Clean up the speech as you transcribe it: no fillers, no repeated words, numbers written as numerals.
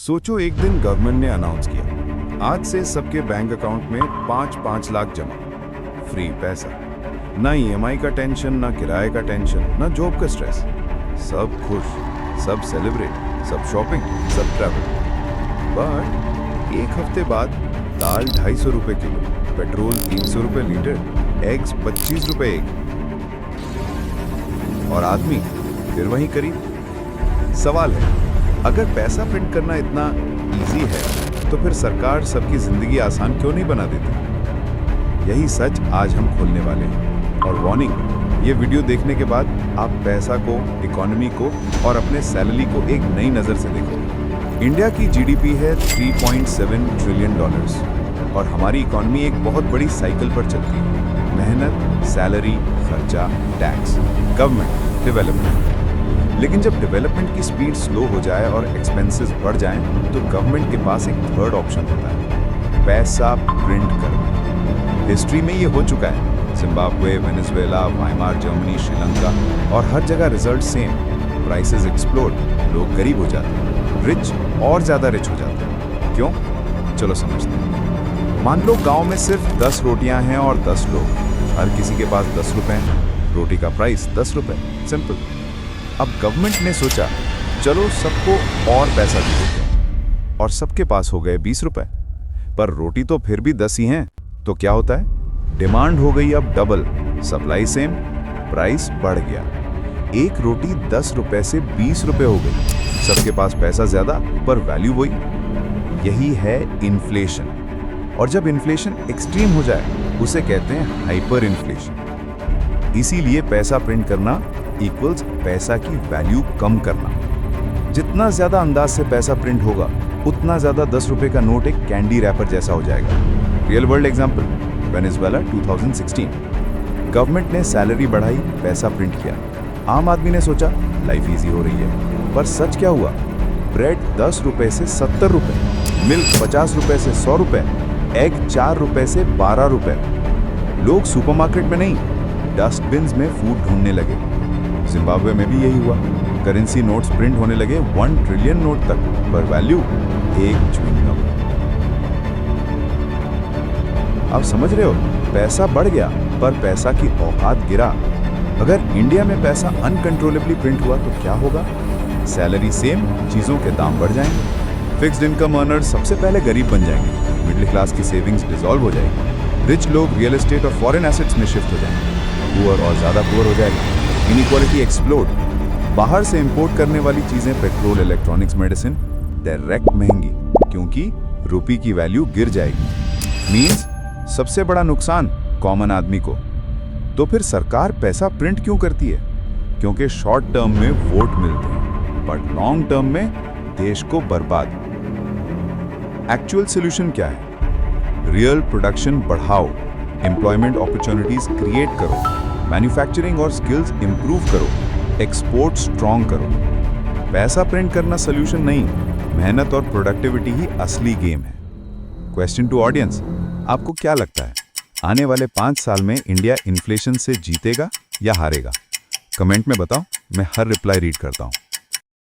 सोचो एक दिन गवर्नमेंट ने अनाउंस किया, आज से सबके बैंक अकाउंट में 5-5 लाख जमा, फ्री पैसा, ना ईएमआई का टेंशन, ना किराए का टेंशन, ना जॉब का स्ट्रेस, सब खुश, सब सेलिब्रेट, सब शॉपिंग, सब ट्रैवल। बट एक हफ्ते बाद दाल 250 रुपए किलो, पेट्रोल 300 रुपए लीटर, एग्स 25 रुपए एक, और आदमी फिर वहीं करीब। सवाल है, अगर पैसा प्रिंट करना इतना इजी है तो फिर सरकार सबकी जिंदगी आसान क्यों नहीं बना देती? यही सच आज हम खोलने वाले हैं। और वार्निंग, ये वीडियो देखने के बाद आप पैसा को, इकोनॉमी को और अपने सैलरी को एक नई नजर से देखोगे। इंडिया की जीडीपी है $3.7 ट्रिलियन और हमारी इकोनॉमी एक बहुत बड़ी साइकिल पर चलती है। मेहनत, सैलरी, खर्चा, टैक्स, गवर्नमेंट, डेवलपमेंट। लेकिन जब डेवलपमेंट की स्पीड स्लो हो जाए और एक्सपेंसेस बढ़ जाएं, तो गवर्नमेंट के पास एक थर्ड ऑप्शन होता है, पैसा प्रिंट करना। हिस्ट्री में ये हो चुका है, Zimbabwe, Venezuela, Weimar Germany, Sri Lanka, और हर जगह रिजल्ट सेम, प्राइसेस एक्सप्लोड, लोग गरीब हो जाते हैं, रिच और ज्यादा रिच हो जाते हैं। क्यों? चलो समझते हैं। मान लो गांव में सिर्फ 10 रोटियां हैं और 10 लोग, हर किसी के पास 10 रुपए हैं, रोटी का प्राइस 10 रुपए, सिंपल। अब गवर्नमेंट ने सोचा, चलो सबको और पैसा दे देते हैं, और सबके पास हो गए 20 रुपए। पर रोटी तो फिर भी 10 ही हैं, तो क्या होता है? डिमांड हो गई अब डबल, सप्लाई सेम, प्राइस बढ़ गया। एक रोटी 10 रुपए से 20 रुपए हो गई। सबके पास पैसा ज्यादा पर वैल्यू वही। यही है इन्फ्लेशन। और जब इन्फ्लेशन एक्सट्रीम हो जाए, उसे कहते हैं हाइपर इन्फ्लेशन। इसीलिए पैसा प्रिंट करना इक्वल्स पैसा की वैल्यू कम करना। जितना ज्यादा अंदाज से पैसा प्रिंट होगा, उतना ज्यादा 10 रुपए का नोट एक कैंडी रैपर जैसा हो जाएगा। Real world example, Venezuela 2016। Government ने सैलरी बढ़ाई, पैसा प्रिंट किया। आम आदमी ने सोचा लाइफ इजी हो रही है, पर सच क्या हुआ? ब्रेड 10 रुपए से 70 रुपए, मिल्क 50 रुपए से 100 रुपए, एग 4 रुपए से 12 रुपए। लोग सुपरमार्केट में नहीं, डस्टबिन्स में फूड ढूंढने लगे। जिम्बाब्वे में भी यही हुआ। करेंसी नोट्स प्रिंट होने लगे 1 ट्रिलियन नोट तक, पर वैल्यू एक च्युइंगम। आप समझ रहे हो, पैसा बढ़ गया पर पैसा की औकात गिरा। अगर इंडिया में पैसा अनकंट्रोलेबली प्रिंट हुआ तो क्या होगा? सैलरी सेम, चीजों के दाम बढ़ जाएंगे, फिक्स्ड इनकम अर्नर्स सबसे पहले गरीब बन जाएंगे, मिडिल क्लास की सेविंग्स डिसॉल्व हो जाएगी, रिच लोग रियल एस्टेट और फॉरेन एसेट्स में शिफ्ट हो जाएंगे, पुअर और ज्यादा पुअर हो जाएगा, इनइक्वालिटी एक्सप्लोड। बाहर से इंपोर्ट करने वाली चीजें, पेट्रोल, इलेक्ट्रॉनिक्स, मेडिसिन, डायरेक्ट महंगी, क्योंकि रुपये की वैल्यू गिर जाएगी। मींस सबसे बड़ा नुकसान कॉमन आदमी को। तो फिर सरकार पैसा प्रिंट क्यों करती है? क्योंकि शॉर्ट टर्म में वोट मिलते हैं, बट लॉन्ग टर्म में देश को बर्बाद। एक्चुअल सॉल्यूशन क्या है? रियल प्रोडक्शन बढ़ाओ, एम्प्लॉयमेंट अपॉर्चुनिटीज क्रिएट करो, मैन्युफैक्चरिंग और स्किल्स इंप्रूव करो, एक्सपोर्ट स्ट्रॉन्ग करो। पैसा प्रिंट करना सॉल्यूशन नहीं, मेहनत और प्रोडक्टिविटी ही असली गेम है। क्वेश्चन टू ऑडियंस, आपको क्या लगता है, आने वाले 5 साल में इंडिया इन्फ्लेशन से जीतेगा या हारेगा? कमेंट में बताओ, मैं हर रिप्लाई रीड करता हूँ।